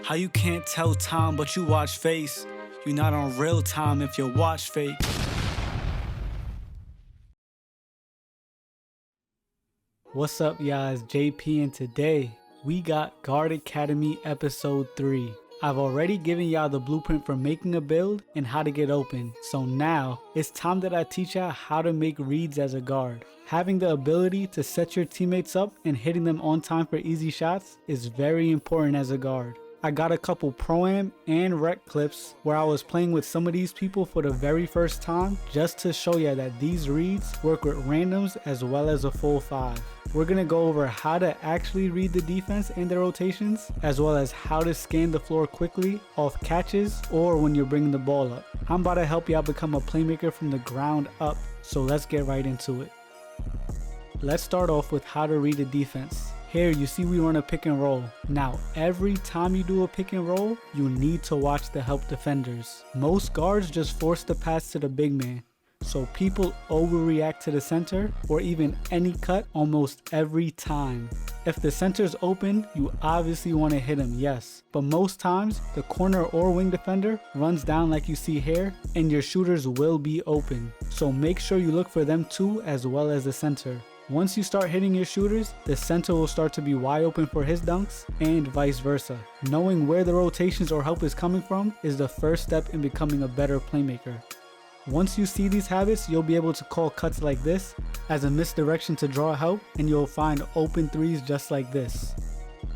How you can't tell time but you watch face? You're not on real time if your watch fake. What's up, y'all? It's JP, and today we got Guard Academy episode 3. I've already given y'all the blueprint for making a build and how to get open, so now it's time that I teach y'all how to make reads as a guard. Having the ability to set your teammates up and hitting them on time for easy shots is very important as a guard. I got a couple Pro-Am and Rec clips where I was playing with some of these people for the very first time, just to show ya that these reads work with randoms as well as a full 5. We're gonna go over how to actually read the defense and their rotations, as well as how to scan the floor quickly off catches or when you're bringing the ball up. I'm about to help y'all become a playmaker from the ground up, so let's get right into it. Let's start off with how to read the defense. Here you see we run a pick and roll. Now every time you do a pick and roll, you need to watch the help defenders. Most guards just force the pass to the big man, so people overreact to the center or even any cut almost every time. If the center's open, you obviously want to hit him, yes, but most times the corner or wing defender runs down like you see here, and your shooters will be open, so make sure you look for them too as well as the center. Once you start hitting your shooters, the center will start to be wide open for his dunks and vice versa. Knowing where the rotations or help is coming from is the first step in becoming a better playmaker. Once you see these habits, you'll be able to call cuts like this as a misdirection to draw help, and you'll find open threes just like this.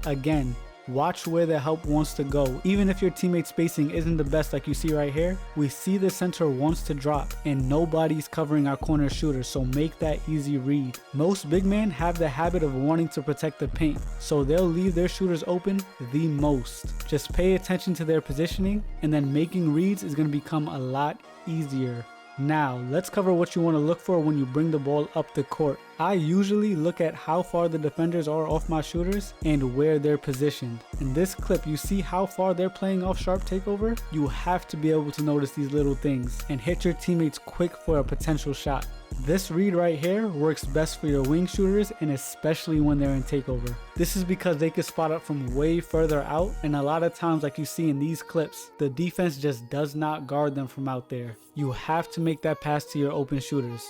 Again, watch where the help wants to go. Even if your teammate spacing isn't the best like you see right here, we see the center wants to drop and nobody's covering our corner shooter, so make that easy read. Most big men have the habit of wanting to protect the paint, so they'll leave their shooters open the most. Just pay attention to their positioning, and then making reads is going to become a lot easier. Now, let's cover what you want to look for when you bring the ball up the court. I usually look at how far the defenders are off my shooters and where they're positioned. In this clip, you see how far they're playing off sharp takeover? You have to be able to notice these little things and hit your teammates quick for a potential shot. This read right here works best for your wing shooters, and especially when they're in takeover. This is because they can spot up from way further out, and a lot of times, like you see in these clips, the defense just does not guard them from out there. You have to make that pass to your open shooters.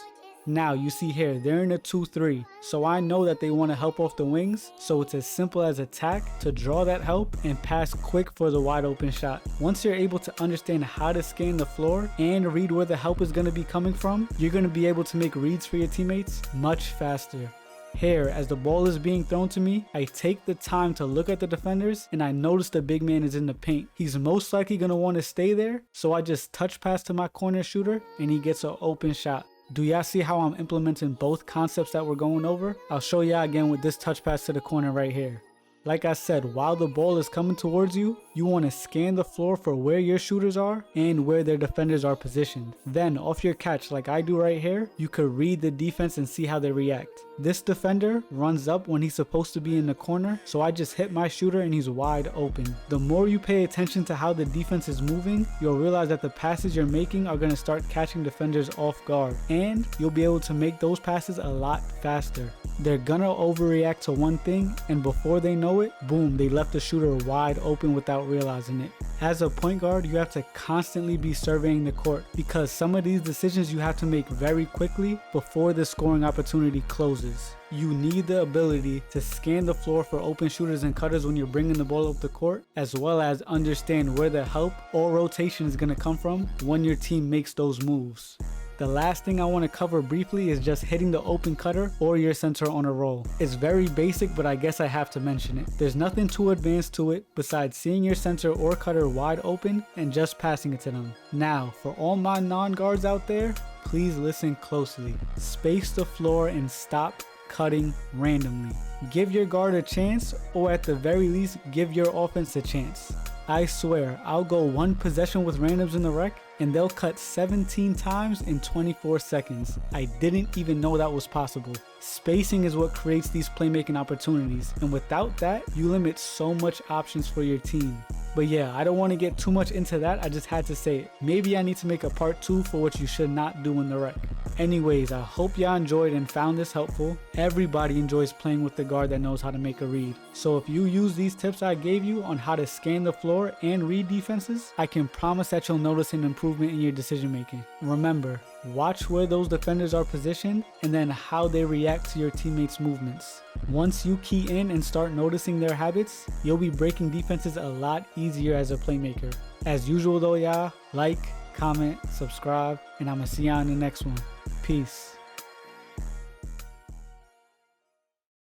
Now you see here, they're in a 2-3, so I know that they want to help off the wings, so it's as simple as attack to draw that help and pass quick for the wide open shot. Once you're able to understand how to scan the floor and read where the help is going to be coming from, you're going to be able to make reads for your teammates much faster. Here, as the ball is being thrown to me, I take the time to look at the defenders, and I notice the big man is in the paint. He's most likely going to want to stay there, so I just touch pass to my corner shooter and he gets an open shot. Do y'all see how I'm implementing both concepts that we're going over? I'll show y'all again with this touch pass to the corner right here. Like I said, while the ball is coming towards you, you want to scan the floor for where your shooters are and where their defenders are positioned. Then, off your catch, like I do right here, you could read the defense and see how they react. This defender runs up when he's supposed to be in the corner, so I just hit my shooter and he's wide open. The more you pay attention to how the defense is moving, you'll realize that the passes you're making are going to start catching defenders off guard, and you'll be able to make those passes a lot faster. They're gonna overreact to one thing, and before they know it, boom, they left the shooter wide open without realizing it. As a point guard, you have to constantly be surveying the court, because some of these decisions you have to make very quickly before the scoring opportunity closes. You need the ability to scan the floor for open shooters and cutters when you're bringing the ball up the court, as well as understand where the help or rotation is gonna come from when your team makes those moves. The last thing I want to cover briefly is just hitting the open cutter or your center on a roll. It's very basic, but I guess I have to mention it. There's nothing too advanced to it besides seeing your center or cutter wide open and just passing it to them. Now, for all my non-guards out there, please listen closely. Space the floor and stop cutting randomly. Give your guard a chance, or at the very least, give your offense a chance. I swear, I'll go one possession with randoms in the rec and they'll cut 17 times in 24 seconds. I didn't even know that was possible. Spacing is what creates these playmaking opportunities, and without that, you limit so much options for your team. But yeah, I don't want to get too much into that, I just had to say it. Maybe I need to make a part 2 for what you should not do in the rec. Anyways, I hope y'all enjoyed and found this helpful. Everybody enjoys playing with the guard that knows how to make a read. So if you use these tips I gave you on how to scan the floor and read defenses, I can promise that you'll notice an improvement in your decision making. Remember, watch where those defenders are positioned and then how they react to your teammates' movements. Once you key in and start noticing their habits, you'll be breaking defenses a lot easier as a playmaker. As usual though, y'all, like, comment, subscribe, and I'ma see y'all in the next one. Peace.